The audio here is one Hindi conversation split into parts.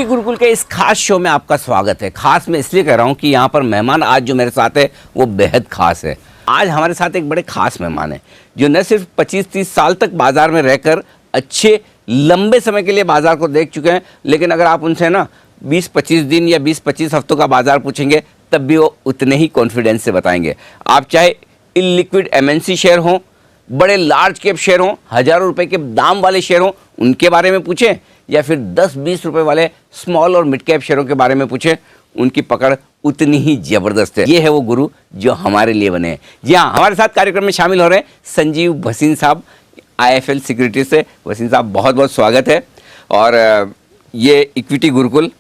इक्विटी गुरुकुल के इस खास शो में आपका स्वागत है। खास मैं इसलिए कह रहा हूं कि यहाँ पर मेहमान आज जो मेरे साथ है वो बेहद खास है। आज हमारे साथ एक बड़े खास मेहमान है जो न सिर्फ 25-30 साल तक बाजार में रहकर अच्छे लंबे समय के लिए बाजार को देख चुके हैं, लेकिन अगर आप उनसे ना 20-25 दिन या 20-25 हफ्तों का बाजार पूछेंगे तब भी वो उतने ही कॉन्फिडेंस से बताएंगे। आप चाहे इलिक्विड एमएनसी शेयर हों, बड़े लार्ज कैप शेयर हों, हज़ारों रुपए के दाम वाले शेयर हों, उनके बारे में पूछें, या फिर 10-20 रुपए वाले स्मॉल और मिड कैप शेयरों के बारे में पूछें, उनकी पकड़ उतनी ही जबरदस्त है। ये है वो गुरु जो हमारे लिए बने हैं। जी हाँ, हमारे साथ कार्यक्रम में शामिल हो रहे हैं संजीव भसीन साहब, IIFL सिक्योरिटीज से। भसीन साहब, बहुत बहुत स्वागत है। और ये इक्विटी गुरुकुल,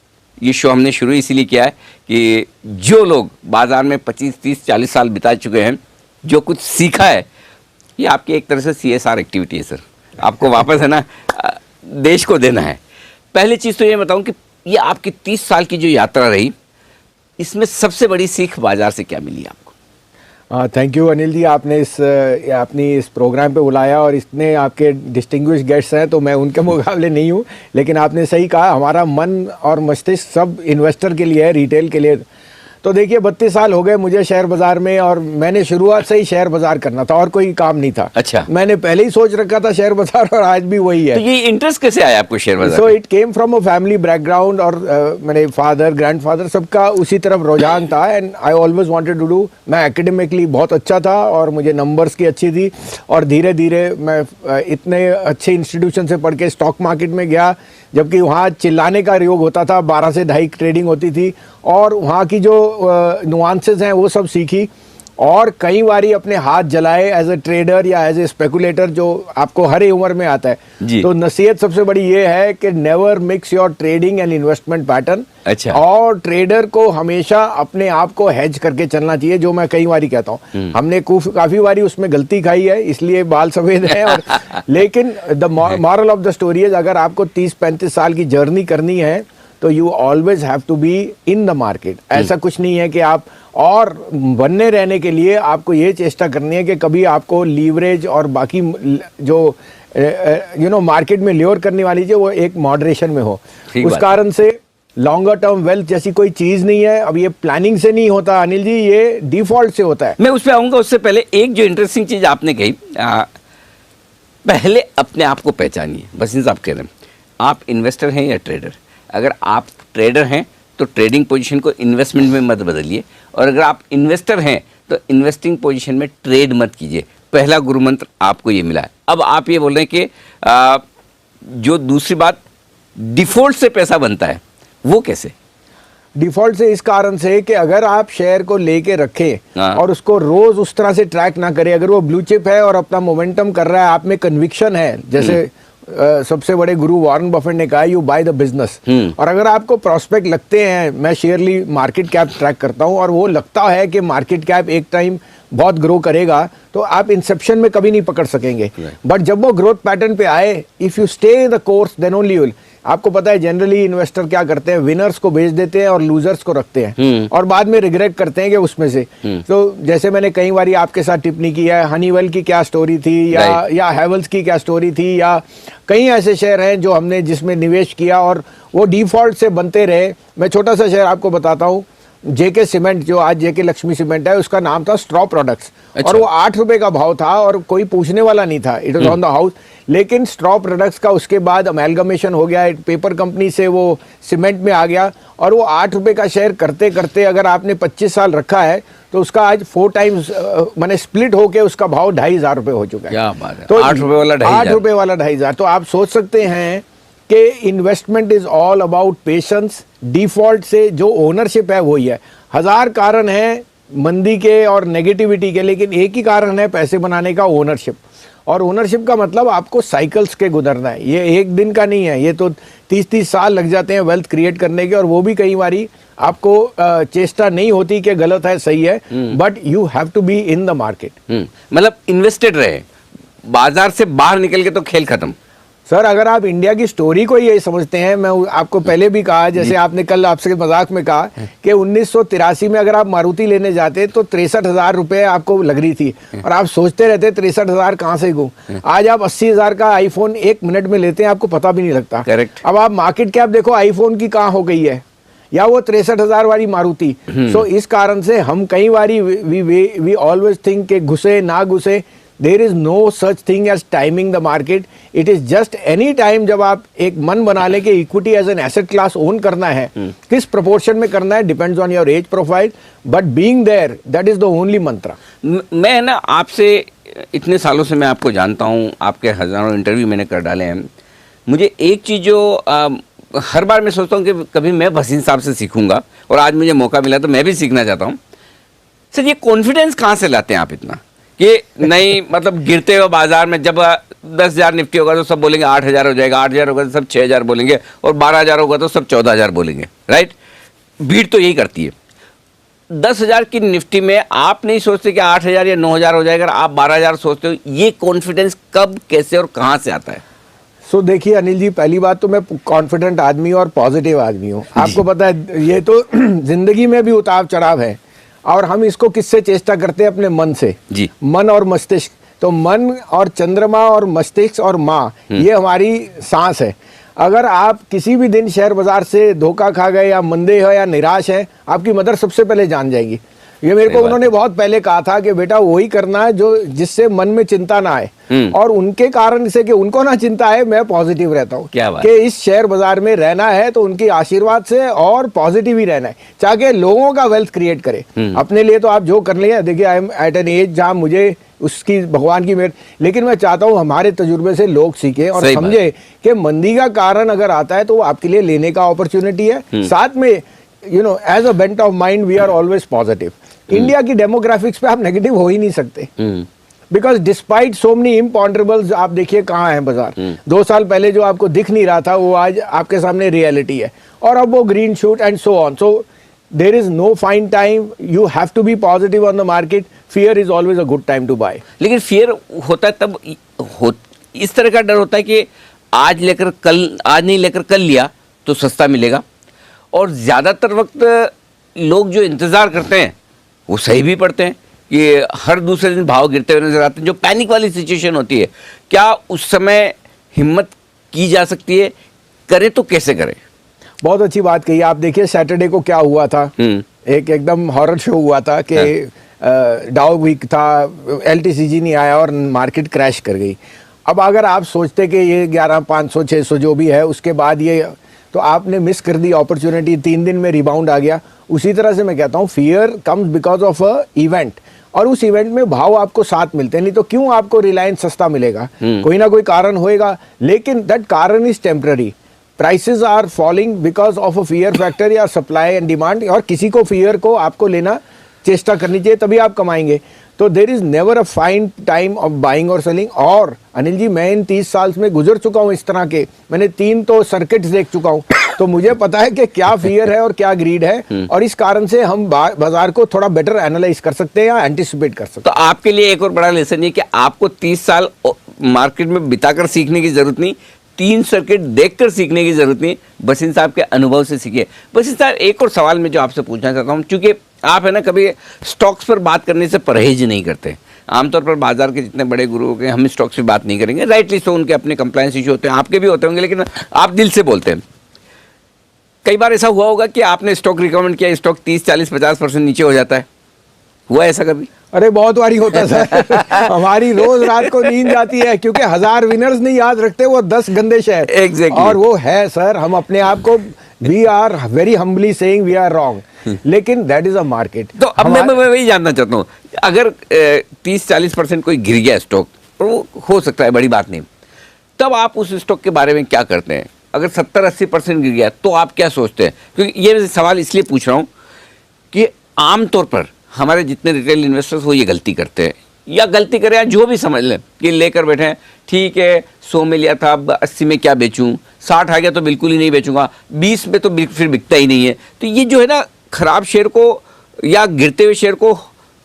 ये शो हमने शुरू इसीलिए किया है कि जो लोग बाजार में 25-30-40 साल बिता चुके हैं, जो कुछ सीखा है, ये आपकी एक तरह से CSR एक्टिविटी है सर। आपको वापस है ना देश को देना है। पहली चीज़ तो ये बताऊं कि ये आपकी 30 साल की जो यात्रा रही, इसमें सबसे बड़ी सीख बाजार से क्या मिली आपको? थैंक यू अनिल जी, आपने अपनी इस प्रोग्राम पे बुलाया और इतने आपके डिस्टिंग्विश गेस्ट्स हैं तो मैं उनके मुकाबले नहीं हूँ, लेकिन आपने सही कहा, हमारा मन और मस्तिष्क सब इन्वेस्टर के लिए है, रिटेल के लिए। तो देखिए 32 साल हो गए मुझे शेयर बाजार में, और मैंने शुरुआत से ही शेयर बाजार करना था और कोई काम नहीं था। अच्छा, मैंने पहले ही सोच रखा था शेयर बाजार, और आज भी वही है। तो ये इंटरेस्ट कैसे आया आपको शेयर बाजार? So it came from a family background, और मेरे फादर ग्रैंडफादर सबका उसी तरफ रुझान था, and I always wanted to do. मैं एकेडमिकली बहुत अच्छा था और मुझे नंबर्स की अच्छी थी, और धीरे धीरे मैं इतने अच्छे इंस्टीट्यूशन से पढ़ के स्टॉक मार्केट में गया, जबकि वहाँ चिल्लाने का योग होता था, 12 से 2.5 ट्रेडिंग होती थी, और वहाँ की जो नुआंसेस हैं वो सब सीखी, और कई बारी अपने हाथ जलाए एज ए ट्रेडर या एज ए स्पेकुलेटर, जो आपको हर उम्र में आता है। तो नसीहत सबसे बड़ी ये है कि never mix your trading and investment pattern. अच्छा। और ट्रेडर को हमेशा अपने आप को हेज करके चलना चाहिए, जो मैं कई बारी कहता हूँ। हमने काफी बारी उसमें गलती खाई है, इसलिए बाल सफेद हैं। और लेकिन the moral of the story है, अगर आपको 30-35 साल की जर्नी करनी है तो you always have to be in the market. ऐसा कुछ नहीं है कि आप, और बनने रहने के लिए आपको ये चेष्टा करनी है कि कभी आपको लीवरेज और बाकी जो मार्केट में ल्योर करने वाली जो वो एक मॉडरेशन में हो। उस कारण से लॉन्गर टर्म वेल्थ जैसी कोई चीज नहीं है। अब ये प्लानिंग से नहीं होता अनिल जी, ये डिफॉल्ट से होता है। मैं उस पर आऊंगा, उससे पहले एक जो इंटरेस्टिंग चीज आपने कही, पहले अपने आप को पहचानिए। भसीन साहब कह रहे हैं आप इन्वेस्टर हैं या ट्रेडर। अगर आप ट्रेडर हैं तो ट्रेडिंग पोजीशन को इन्वेस्टमेंट में मत बदलिए, और अगर आप इन्वेस्टर हैं तो इन्वेस्टिंग पोजीशन में ट्रेड मत कीजिए। पहला गुरु मंत्र आपको ये मिला है। अब आप ये बोल रहे हैं कि जो दूसरी बात, डिफॉल्ट से पैसा बनता है, वो कैसे? डिफॉल्ट से इस कारण से कि अगर आप शेयर को लेके रखें और उसको रोज उस तरह से ट्रैक ना करें, अगर वो ब्लू चिप है और अपना मोमेंटम कर रहा है, आप में कन्विक्शन है, जैसे सबसे बड़े गुरु वॉरेन बफेट ने कहा, यू बाय द बिजनेस। और अगर आपको प्रोस्पेक्ट लगते हैं, मैं शेयरली मार्केट कैप ट्रैक करता हूं, और वो लगता है कि मार्केट कैप एक टाइम बहुत ग्रो करेगा, तो आप इंसेप्शन में कभी नहीं पकड़ सकेंगे। बट जब वो ग्रोथ पैटर्न पे आए, if you stay in the course, then only you will. आपको पता है जनरली इन्वेस्टर क्या करते हैं, विनर्स को बेच देते हैं और लूजर्स को रखते हैं, और बाद में रिग्रेट करते हैं कि उसमें से। तो जैसे मैंने कई बार आपके साथ टिप्पणी की है, हनीवेल की क्या स्टोरी थी, या हैवेल्स की क्या स्टोरी थी, या कई ऐसे शेयर हैं जो हमने जिसमें निवेश किया और वो डिफॉल्ट से बनते रहे। मैं छोटा सा शेयर आपको बताता हूँ, जेके सीमेंट, जो आज जेके लक्ष्मी सीमेंट है, उसका नाम था स्ट्रॉ प्रोडक्ट्स। अच्छा। और वो 8 रुपए का भाव था और कोई पूछने वाला नहीं था, it was on the house. लेकिन स्ट्रॉ प्रोडक्ट्स का उसके बाद अमेलगमेशन हो गया, पेपर कंपनी से वो सीमेंट में आ गया, और वो 8 रुपए का शेयर करते करते अगर आपने 25 साल रखा है तो उसका आज 4 टाइम्स मैंने स्प्लिट होके उसका भाव 2,500 रुपए हो चुका है। क्या बात है। तो 8 रुपए वाला 2,500। 8 रुपए वाला 2,500। तो आप सोच सकते हैं कि investment is all about patience. Default से जो ओनरशिप है वही है। 1000 कारण है मंदी के और नेगेटिविटी के, लेकिन एक ही कारण है पैसे बनाने का, ओनरशिप। और ओनरशिप का मतलब आपको साइकिल्स के गुजरना है, ये एक दिन का नहीं है, ये तो 30-30 साल लग जाते हैं वेल्थ क्रिएट करने के, और वो भी कई बारी आपको चेष्टा नहीं होती कि गलत है सही है, but you have to be in the market. मतलब इन्वेस्टेड रहे, बाजार से बाहर निकल के तो खेल खत्म। सर अगर आप इंडिया की स्टोरी को ये समझते हैं, मैं आपको पहले भी कहा, जैसे आपने कल आपसे मजाक में कहा कि 1983 में अगर आप मारुति लेने जाते तो 63,000 रुपए आपको लग रही थी और आप सोचते रहते 63,000 कहाँ से गूं। आज आप 80,000 का आईफोन 1 मिनट में लेते हैं, आपको पता भी नहीं लगता। करेक्ट। अब आप मार्केट कैप देखो आईफोन की कहाँ हो गई है, या वो 63,000 वाली मारुति। सो इस कारण से हम कई बारी वी ऑलवेज थिंक के घुसे ना घुसे, there is no such thing as timing the market. It is just any time जब आप एक मन बना लें कि equity as an asset class own करना है, किस प्रोपोर्शन में करना है depends on your age profile, but being there that is the only मंत्र। मैं ना आपसे इतने सालों से मैं आपको जानता हूँ, आपके हज़ारों इंटरव्यू मैंने कर डाले हैं। मुझे एक चीज़ जो हर बार मैं सोचता हूँ कि कभी मैं भसीन साहब से सीखूंगा, और आज मुझे मौका मिला तो मैं भी सीखना चाहता हूँ। सर ये कॉन्फिडेंस कहाँ से लाते हैं आप इतना कि नहीं, मतलब गिरते हुए बाजार में जब 10,000 निफ्टी होगा तो सब बोलेंगे 8,000 हो जाएगा, 8,000 होगा तो सब 6,000 बोलेंगे, और 12,000 होगा तो सब 14,000 बोलेंगे, राइट? भीड़ तो यही करती है। 10,000 की निफ्टी में आप नहीं सोचते कि 8,000 या 9,000 हो जाएगा, आप 12,000 सोचते हो। ये कॉन्फिडेंस कब, कैसे और कहाँ से आता है? सो देखिए अनिल जी, पहली बात तो मैं कॉन्फिडेंट आदमी और पॉजिटिव आदमी हूँ। आपको पता है ये तो जिंदगी में भी उतार चढ़ाव है, और हम इसको किससे चेष्टा करते हैं? अपने मन से जी। मन और मस्तिष्क। तो मन और चंद्रमा और मस्तिष्क और माँ, ये हमारी सांस है। अगर आप किसी भी दिन शेयर बाजार से धोखा खा गए या मंदे हो या निराश है, आपकी मदर सबसे पहले जान जाएगी। ये मेरे को उन्होंने बहुत पहले कहा था कि बेटा वही करना है जो जिससे मन में चिंता ना आए, और उनके कारण से कि उनको ना चिंता है, मैं पॉजिटिव रहता हूँ कि इस शेयर बाजार में रहना है तो उनकी आशीर्वाद से और पॉजिटिव ही रहना है, चाहे लोगों का वेल्थ क्रिएट करे। अपने लिए तो आप जो कर लें, देखिए I am at an age जहाँ मुझे उसकी भगवान की मेहर, लेकिन मैं चाहता हूँ हमारे तजुर्बे से लोग सीखें और समझे कि मंदी का कारण अगर आता है तो वो आपके लिए लेने का अपॉर्चुनिटी है। साथ में you know as a bent of mind we are always positive. India की डेमोग्राफिक्स पे आप नेगेटिव हो ही नहीं सकते, because despite so many imponderables. आप देखिए कहाँ है बाजार। 2 साल पहले जो आपको दिख नहीं रहा था वो आज आपके सामने रियलिटी है, और अब वो green shoot and so on. So there is no fine time, you have to be positive on the market. Fear is always a good time to buy. लेकिन फियर होता है तब इस तरह का डर होता है कि आज नहीं लेकर कल लिया तो सस्ता मिलेगा, और ज़्यादातर वक्त लोग जो इंतज़ार करते हैं वो सही भी पड़ते हैं। ये हर दूसरे दिन भाव गिरते हुए नजर आते हैं। जो पैनिक वाली सिचुएशन होती है, क्या उस समय हिम्मत की जा सकती है? करें तो कैसे करें? बहुत अच्छी बात कही आप। देखिए सैटरडे को क्या हुआ था, एक एकदम हॉरर शो हुआ था कि डाउ वीक था, LTCG नहीं आया और मार्केट क्रैश कर गई। अब अगर आप सोचते कि ये 11,500 600 जो भी है उसके बाद ये, तो आपने मिस कर दी अपॉर्चुनिटी। 3 दिन में रिबाउंड आ गया। उसी तरह से मैं कहता हूँ fear comes because of a event, और उस इवेंट में भाव आपको साथ मिलते हैं। नहीं तो क्यों आपको रिलायंस सस्ता मिलेगा? कोई ना कोई कारण होएगा, लेकिन दैट कारण is temporary. Prices are falling because of a fear factor या सप्लाई एंड डिमांड, और किसी को फियर को आपको लेना चेष्टा करनी चाहिए, तभी आप कमाएंगे। तो there is never a find time of buying और सेलिंग। और अनिल जी मैं इन 30 साल में गुजर चुका हूँ इस तरह के, मैंने 3 तो सर्किट्स देख चुका हूँ, तो मुझे पता है कि क्या फियर है और क्या ग्रीड है, और इस कारण से हम बाजार को थोड़ा बेटर एनालाइज कर सकते हैं या एंटिसिपेट कर सकते हैं। तो आपके लिए एक और बड़ा लेसन ये कि आपको 30 साल मार्केट में बिताकर सीखने की जरूरत नहीं, 3 सर्किट देखकर सीखने की जरूरत नहीं, भसीन साहब के अनुभव से सीखिए। भसीन साहब एक और सवाल मैं जो आपसे पूछना चाहता हूँ, क्योंकि आप है ना कभी स्टॉक्स पर बात करने से परहेज नहीं करते। आमतौर पर बाजार के जितने बड़े गुरु के हम स्टॉक्स पे बात नहीं करेंगे, राइटली सो, उनके अपने कंप्लायंस इशू होते हैं, आपके भी होते होंगे, लेकिन आप दिल से बोलते हैं। कई बार ऐसा हुआ होगा कि आपने स्टॉक रिकमेंड किया, स्टॉक 30, 40, 50% नीचे हो जाता है, हुआ ऐसा कभी? अरे बहुत बारी होता सर। हमारी रोज रात को नींद जाती है, क्योंकि 1000 विनर्स नहीं याद रखते, वो 10 गंदे शेयर। Exactly. और वो है सर, हम अपने आप को we are very humbly saying we are wrong, लेकिन दैट इज अ मार्केट। तो अब मैं वही जानना चाहता हूँ, अगर 30-40% कोई गिर गया स्टॉक, और वो हो सकता है, बड़ी बात नहीं, तब आप उस स्टॉक के बारे में क्या करते हैं? अगर 70-80% गिर गया तो आप क्या सोचते हैं? क्योंकि ये सवाल इसलिए पूछ रहा हूँ कि आमतौर पर हमारे जितने रिटेल इन्वेस्टर्स वो ये गलती करते हैं, या गलती करें या जो भी समझ लें कि लेकर बैठे हैं, ठीक है 100 में लिया था, अब 80 में क्या बेचूं, 60 आ गया तो बिल्कुल ही नहीं बेचूंगा, 20 में तो फिर बिकता ही नहीं है। तो ये जो है ना खराब शेयर को या गिरते हुए शेयर को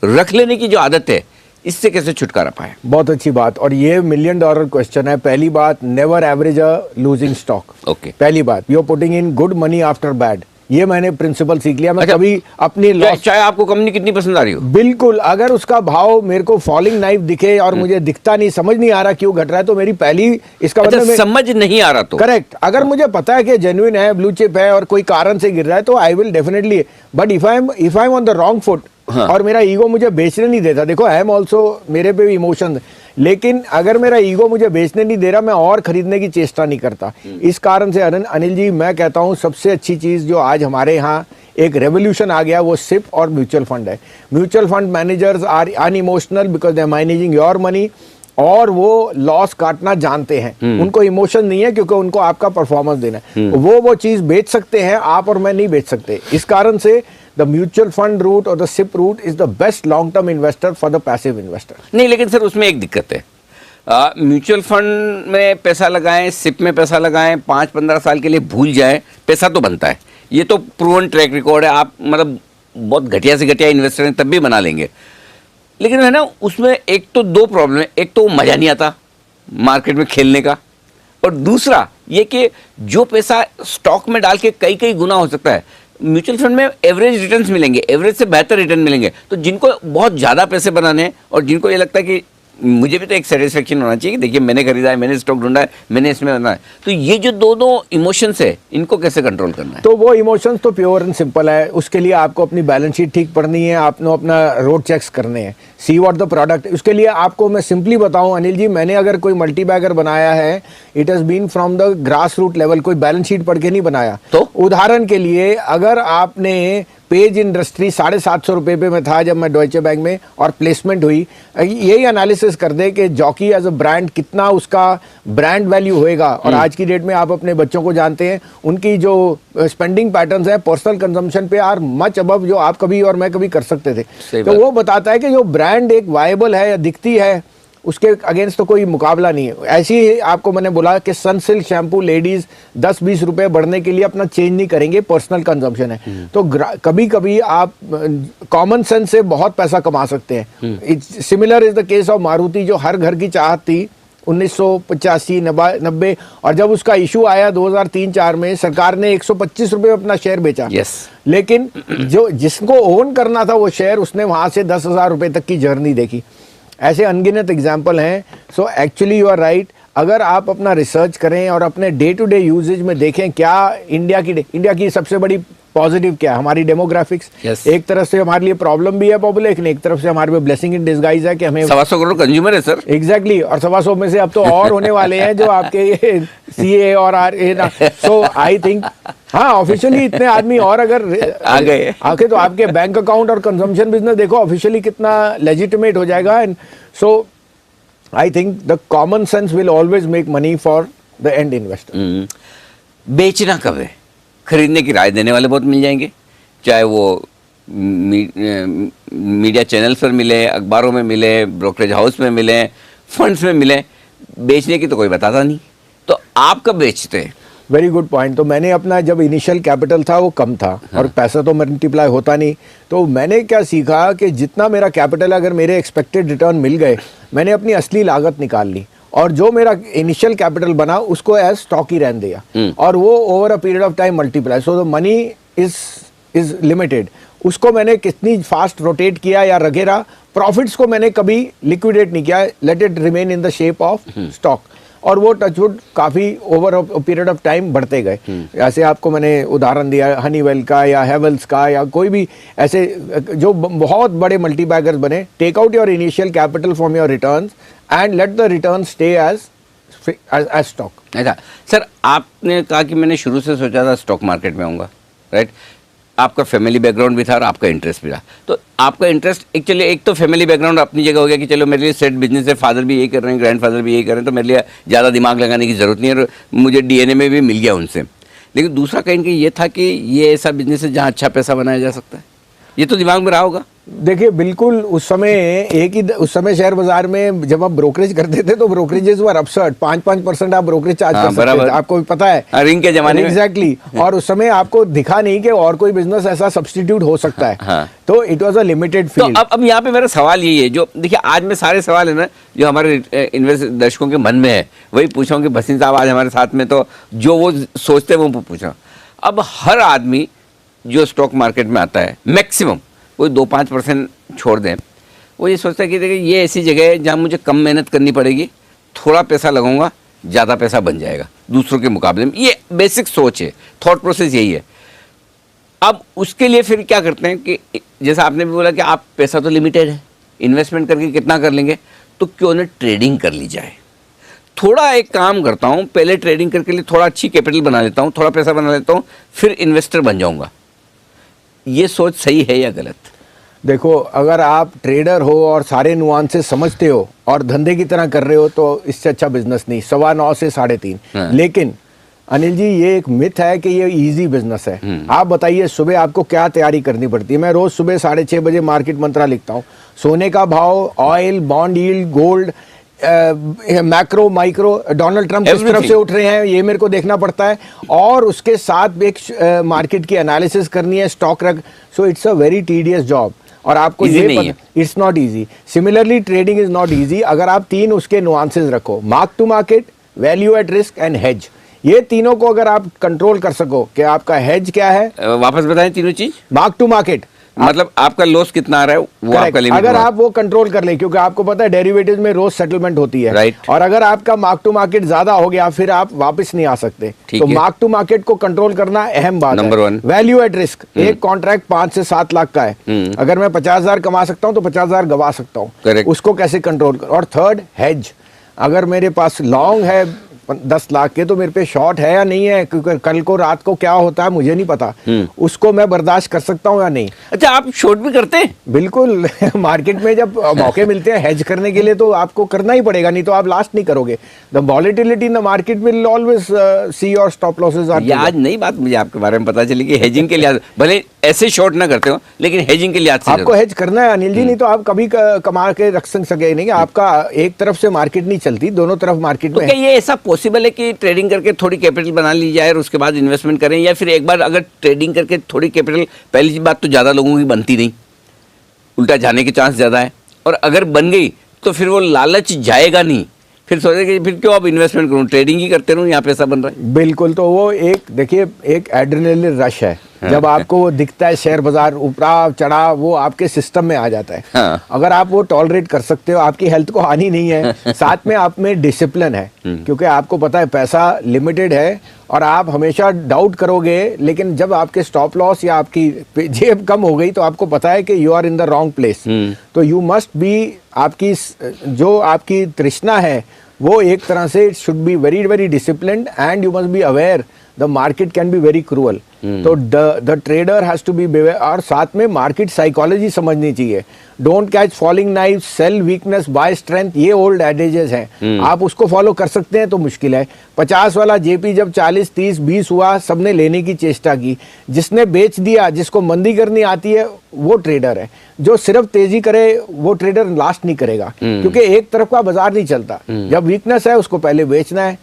रख लेने की जो आदत है, इससे कैसे छुटकारा पाए? बहुत अच्छी बात, और ये $1 मिलियन क्वेश्चन है। पहली बात, never average a losing stock. Okay. पहली बात, you are putting in good money after bad, ये मैंने प्रिंसिपल सीख लिया। मैं कभी अपनी लॉस, चाहे आपको कंपनी कितनी पसंद आ रही हो, बिल्कुल, अगर उसका भाव मेरे को फॉलिंग नाइफ दिखे और मुझे दिखता नहीं, समझ नहीं आ रहा क्यों घट रहा है, तो मेरी पहली इसका अच्छा, मतलब समझ नहीं आ रहा तो करेक्ट। अगर मुझे पता है कि जेन्युइन है, ब्लू चिप है और कोई कारण से गिर रहा है, तो I will definitely. But if I am on the wrong foot और मेरा ईगो मुझे बेचने नहीं देता, देखो आई एम ऑल्सो, मेरे पे भी इमोशन, लेकिन अगर मेरा ईगो मुझे बेचने नहीं दे रहा, मैं और खरीदने की चेष्टा नहीं करता। इस कारण से अनिल जी, मैं कहता हूँ सबसे अच्छी चीज़ जो आज हमारे यहाँ एक रेवोल्यूशन आ गया, वो सिप और म्यूचुअल फंड है। Mutual fund managers are unemotional because they are managing your money, और वो लॉस काटना जानते हैं। उनको इमोशन नहीं है क्योंकि उनको आपका परफॉर्मेंस देना है। वो चीज़ बेच सकते हैं, आप और मैं नहीं बेच सकते। इस कारण से द म्यूचुअल फंड रूट और the SIP route is the best long term investor for the passive investor. नहीं, लेकिन सर उसमें एक दिक्कत है, म्यूचुअल फंड में पैसा लगाएं, सिप में पैसा लगाएं, 5-15 साल के लिए भूल जाएं, पैसा तो बनता है। ये तो प्रूवन ट्रैक रिकॉर्ड है। आप मतलब बहुत घटिया से घटिया इन्वेस्टर हैं तब भी बना लेंगे, लेकिन है ना, उसमें एक तो 2 प्रॉब्लम है। एक तो मज़ा नहीं आता मार्केट में खेलने का, और दूसरा ये कि जो पैसा स्टॉक में डाल के कई कई गुना हो सकता है। म्यूचुअल फंड में एवरेज रिटर्न्स मिलेंगे, एवरेज से बेहतर रिटर्न मिलेंगे। तो जिनको बहुत ज़्यादा पैसे बनाने हैं और जिनको ये लगता है कि मुझे भी तो एक सेटिस्फेक्शन होना चाहिए कि देखिए मैंने खरीदा है, मैंने स्टॉक ढूंढा है, मैंने इसमें बना है, तो ये जो दो इमोशंस है, इनको कैसे कंट्रोल करना है? तो वो इमोशंस तो प्योर एंड सिंपल है। उसके लिए आपको अपनी बैलेंस शीट ठीक पढ़नी है, आपने अपना रोड चेक्स करने हैं, सी व्हाट द प्रोडक्ट। उसके लिए आपको मैं सिंपली बताऊं अनिल जी, मैंने अगर कोई मल्टी बैगर बनाया है, it has been from the grass root level, कोई बैलेंस शीट पढ़ के नहीं बनाया। तो उदाहरण के लिए, अगर आपने पेज इंडस्ट्री 750 रुपये पे मैं था जब मैं डॉइचे बैंक में, और प्लेसमेंट हुई, यही एनालिसिस कर दे कि जॉकी एज अ ब्रांड कितना उसका ब्रांड वैल्यू होएगा। और आज की डेट में आप अपने बच्चों को जानते हैं, उनकी जो स्पेंडिंग पैटर्न्स है पर्सनल कंजम्पशन पे आर मच अबव जो आप कभी और मैं कभी कर सकते थे। तो वो बताता है कि जो ब्रांड एक वायबल है या दिखती है, उसके अगेंस्ट तो कोई मुकाबला नहीं है। ऐसे ही आपको मैंने बोला कि सनसिल्क शैम्पू लेडीज 10-20 रुपए बढ़ने के लिए अपना चेंज नहीं करेंगे, पर्सनल कंजम्पशन है। तो कभी कभी आप कॉमन सेंस से बहुत पैसा कमा सकते हैं। Similar is the case of Maruti, जो हर घर की चाहत थी 1985-90, और जब उसका इशू आया 2003-4 में, सरकार ने 125 रुपए में अपना शेयर बेचा। लेकिन जो जिसको ओन करना था वो शेयर, उसने वहां से 10,000 रुपए तक की जर्नी देखी। ऐसे अनगिनत एग्जाम्पल हैं। So actually you are right. अगर आप अपना रिसर्च करें और अपने डे टू डे यूजेज में देखें, क्या इंडिया की सबसे बड़ी पॉजिटिव क्या है, हमारी डेमोग्राफिक्स। एक तरफ से हमारे लिए प्रॉब्लम भी है पॉपुलेशन, एक तरफ से हमारे पे ब्लेसिंग इन डिस्गाइज है कि हमें 125 करोड़ कंज्यूमर है सर। एग्जैक्टली, और 125 में से अब तो और होने वाले हैं जो आपके CA और RA। सो आई थिंक हाँ, ऑफिशियली इतने आदमी और अगर आ गए आके तो आपके बैंक अकाउंट और कंजम्पशन बिजनेस देखो ऑफिशियली कितना लेजिटिमेट हो जाएगा। And so I think the common sense will always make money for the end investor. बेचना कब है? खरीदने की राय देने वाले बहुत मिल जाएंगे, चाहे वो मीडिया चैनल्स पर मिले, अखबारों में मिले, ब्रोकरेज हाउस में मिले, फंड्स में मिले। बेचने की तो कोई बताता नहीं, तो आप कब बेचते हैं? Very good point. तो मैंने अपना जब इनिशियल कैपिटल था वो कम था, और पैसा तो मल्टीप्लाई होता नहीं, तो मैंने क्या सीखा कि जितना मेरा कैपिटल, अगर मेरे एक्सपेक्टेड रिटर्न मिल गए, मैंने अपनी असली लागत निकाल ली, और जो मेरा इनिशियल कैपिटल बना उसको एज स्टॉक ही रहने दिया, और वो over a period of time multiply. So the money is limited. उसको मैंने कितनी फास्ट रोटेट किया या वगैरह, प्रॉफिट्स को मैंने कभी लिक्विडेट नहीं किया, let it remain in the shape of stock, और वो टचवुड काफ़ी over a period of time बढ़ते गए। ऐसे आपको मैंने उदाहरण दिया हनीवेल का या हेवल्स का, या कोई भी ऐसे जो बहुत बड़े मल्टी बैगर्स बने। Take out your initial capital from your returns and let the return stay as stock. अच्छा सर, आपने कहा कि मैंने शुरू से सोचा था स्टॉक मार्केट में आऊँगा, राइट? आपका फैमिली बैकग्राउंड भी था और आपका इंटरेस्ट भी था। तो आपका इंटरेस्ट एक्चुअली, एक तो फैमिली बैकग्राउंड अपनी जगह हो गया कि चलो मेरे लिए सेट बिजनेस है, फादर भी यही कर रहे हैं, ग्रैंडफादर भी यही कर रहे हैं, तो मेरे लिए ज़्यादा दिमाग लगाने की ज़रूरत नहीं है, और मुझे DNA में भी मिल गया उनसे। लेकिन दूसरा कहीं कि ये था कि ये ऐसा बिजनेस है जहाँ अच्छा पैसा बनाया जा सकता है। ये तो दिमाग में रहा होगा। देखिए बिल्कुल उस समय शेयर बाजार में जब आप ब्रोकरेज करते थे तो ब्रोकरेजेस वर अपसर्ड 5% आप ब्रोकरेज चार्ज कर सकते थे, आपको भी पता है रिंग के जमाने में एग्जैक्टली। और उस समय आपको दिखा नहीं कि और कोई बिजनेस ऐसा सब्स्टिट्यूट हो सकता है। हाँ। तो इट वाज अ लिमिटेड तो फील्ड। अब यहाँ पे मेरा सवाल यही है, जो देखिए आज में सारे सवाल है ना जो हमारे इन्वेस्ट दर्शकों के मन में है वही पूछा हूँ कि भसीन साहब आज हमारे साथ में, तो जो वो सोचते हैं वो पूछा। अब हर आदमी जो स्टॉक मार्केट में आता है मैक्सिमम कोई 2-5% छोड़ दें, वो ये सोचता है कि देखिए ये ऐसी जगह है जहाँ मुझे कम मेहनत करनी पड़ेगी, थोड़ा पैसा लगाऊंगा ज़्यादा पैसा बन जाएगा दूसरों के मुकाबले में। ये बेसिक सोच है, थॉट प्रोसेस यही है। अब उसके लिए फिर क्या करते हैं कि जैसा आपने भी बोला कि आप पैसा तो लिमिटेड है, इन्वेस्टमेंट करके कितना कर लेंगे, तो क्यों ना ट्रेडिंग कर ली जाए। थोड़ा एक काम करता हूँ, पहले ट्रेडिंग करके लिए थोड़ा अच्छी कैपिटल बना लेता हूँ, थोड़ा पैसा बना लेता हूँ, फिर इन्वेस्टर बन जाऊँगा। ये सोच सही है या गलत? देखो अगर आप ट्रेडर हो और सारे नुआंसेस समझते हो और धंधे की तरह कर रहे हो तो इससे अच्छा बिजनेस नहीं, 9:15 से 3:30। हाँ। लेकिन अनिल जी ये एक मिथ है कि ये इजी बिजनेस है। आप बताइए सुबह आपको क्या तैयारी करनी पड़ती है? मैं रोज सुबह 6:30 बजे मार्केट मंत्रा लिखता हूँ। सोने का भाव, oil, bond yield, gold, macro micro, Donald Trump किस तरफ से उठ रहे हैं ये मेरे को देखना पड़ता है, और उसके साथ एक मार्केट की एनालिसिस करनी है, स्टॉक रख। So it's a very tedious job और आपको ये पता, it's not easy. Similarly trading is not easy अगर आप 3 उसके नुआंसेस रखो, mark to market, value at risk and hedge. ये तीनों को अगर आप कंट्रोल कर सको कि आपका हेज क्या है। वापस बताएं तीनों चीज। मार्क टू मार्केट मतलब आपका लॉस कितना आ रहा है वो आपका लिमिट, अगर आप वो कंट्रोल कर ले, क्योंकि आपको पता है डेरिवेटिव्स में रोज सेटलमेंट होती है, राइट। और अगर आपका मार्क टू मार्केट ज्यादा हो गया फिर आप वापस नहीं आ सकते। तो मार्क टू मार्केट को कंट्रोल करना अहम बात नंबर है। 1 वैल्यू एट रिस्क, एक कॉन्ट्रैक्ट 5 से 7 लाख का है, अगर मैं 50,000 कमा सकता हूँ तो 50,000 गवा सकता हूँ, उसको कैसे कंट्रोल कर। और थर्ड हेज, अगर मेरे पास लॉन्ग है 10 लाख के तो मेरे पे शॉर्ट है या नहीं है, क्योंकि कल को रात को क्या होता है मुझे नहीं पता, उसको मैं बर्दाश्त कर सकता हूँ या नहीं। अच्छा आप शॉर्ट भी करते हैं? बिल्कुल मार्केट में जब मौके मिलते हैं हेज करने के लिए तो आपको करना ही पड़ेगा, नहीं तो आप लास्ट नहीं करोगे। The volatility in the market will always see your stop losses are. आज नई बात मुझे आपके बारे में पता चली कि हेजिंग के लिए भले ऐसे शॉर्ट ना करते हो लेकिन हेजिंग के लिए आपको हेज करना है अनिल जी, नहीं तो आप कभी कमा के रख सके नहीं। आपका एक तरफ से मार्केट नहीं चलती, दोनों तरफ मार्केट में। क्या ये ऐसा पॉसिबल है कि ट्रेडिंग करके थोड़ी कैपिटल बना ली जाए और उसके बाद इन्वेस्टमेंट करें, या फिर एक बार अगर ट्रेडिंग करके थोड़ी कैपिटल, पहली बात तो ज़्यादा लोगों की बनती नहीं, उल्टा जाने के चांस ज़्यादा है, और अगर बन गई तो फिर वो लालच जाएगा नहीं, फिर सोचे कि फिर क्यों अब इन्वेस्टमेंट करूँ, ट्रेडिंग ही करते रहूँ, यहाँ पैसा बन रहा है। बिल्कुल, तो वो एक देखिए एक एड्रेनलिन रश है। जब आपको वो दिखता है शेयर बाजार उतराव चढ़ाव, वो आपके सिस्टम में आ जाता है। हाँ। अगर आप वो टॉलरेट कर सकते हो, आपकी हेल्थ को हानि नहीं है, साथ में आप में डिसिप्लिन है, क्योंकि आपको पता है पैसा लिमिटेड है और आप हमेशा डाउट करोगे, लेकिन जब आपके स्टॉप लॉस या आपकी जेब कम हो गई तो आपको पता है कि you are in the wrong place. तो यू मस्ट बी, आपकी जो आपकी तृष्णा है वो एक तरह से it should be very very disciplined and you must be aware the market can be very cruel. तो the trader has to be aware, और साथ में मार्केट साइकोलॉजी समझनी चाहिए। Don't catch falling knife, sell weakness buy strength, ये ओल्ड एडेजेस हैं। आप उसको फॉलो कर सकते हैं तो मुश्किल है। 50 वाला जेपी जब 40, 30, 20 हुआ, सबने लेने की चेष्टा की, जिसने बेच दिया, जिसको मंदी करनी आती है वो ट्रेडर है। जो सिर्फ तेजी करे वो ट्रेडर लास्ट नहीं करेगा, क्योंकि एक तरफ का बाजार नहीं चलता। जब वीकनेस है उसको पहले बेचना है।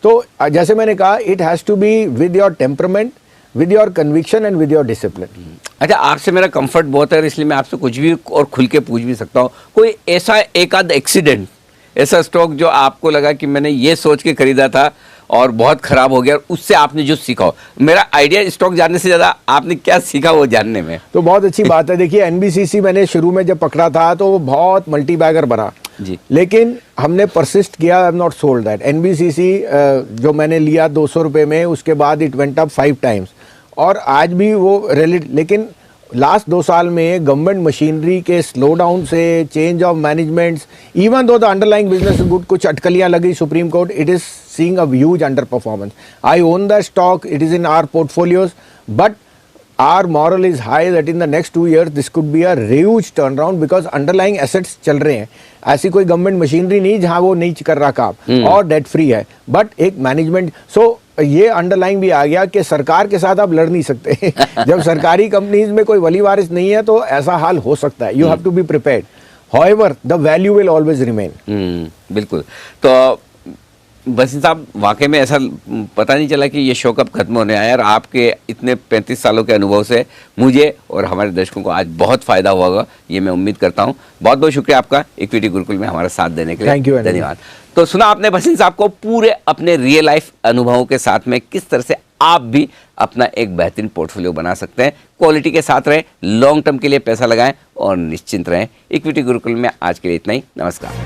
तो जैसे मैंने कहा, it has to be with your temperament, with your conviction and with your discipline. अच्छा, आपसे मेरा कंफर्ट बहुत है, इसलिए मैं आपसे कुछ भी और खुल के पूछ भी सकता हूँ। कोई ऐसा एक आध एक्सीडेंट, ऐसा स्टॉक जो आपको लगा कि मैंने ये सोच के खरीदा था और बहुत खराब हो गया, और उससे आपने जो सीखा हो? मेरा आइडिया स्टॉक जानने से ज़्यादा आपने क्या सीखा वो जानने में। तो बहुत अच्छी बात है। देखिए एनबीसीसी मैंने शुरू में जब पकड़ा था तो वो बहुत मल्टी बैगर बना जी, लेकिन हमने परसिस्ट किया। I am not sold that. NBCC जो मैंने लिया 200 रुपये में, उसके बाद इट वेंट अप 5 टाइम्स, और आज भी वो लेकिन लास्ट 2 साल में गवर्नमेंट मशीनरी के स्लो डाउन से, change of managements, even though the underlying business is good, कुछ अटकलियां लगी supreme court, it is seeing a huge under performance. I own the stock, it is in our portfolios, but our moral is high that in the next 2 years this could be a huge turnaround because underlying assets चल रहे हैं। ऐसी कोई गवर्नमेंट मशीनरी नहीं जहां वो नहीं कर रहा काम, और डेट फ्री है, बट एक मैनेजमेंट। सो ये अंडरलाइन भी आ गया कि सरकार के साथ आप लड़ नहीं सकते। जब सरकारी कंपनीज में कोई वली वारिस नहीं है तो ऐसा हाल हो सकता है। You have to be prepared, however the value will always remain. बिल्कुल। तो वसीम साहब, वाकई में ऐसा पता नहीं चला कि ये शो कब खत्म होने आया, और आपके इतने 35 सालों के अनुभव से मुझे और हमारे दर्शकों को आज बहुत फायदा हुआ होगा, ये मैं उम्मीद करता हूँ। बहुत बहुत शुक्रिया आपका इक्विटी गुरुकुल में हमारा साथ देने के लिए। थैंक यू, धन्यवाद। तो सुना आपने वसीम साहब को पूरे अपने रियल लाइफ अनुभवों के साथ में किस तरह से आप भी अपना एक बेहतरीन पोर्टफोलियो बना सकते हैं। क्वालिटी के साथ रहें, लॉन्ग टर्म के लिए पैसा लगाएं और निश्चिंत रहें। इक्विटी गुरुकुल में आज के लिए इतना ही। नमस्कार।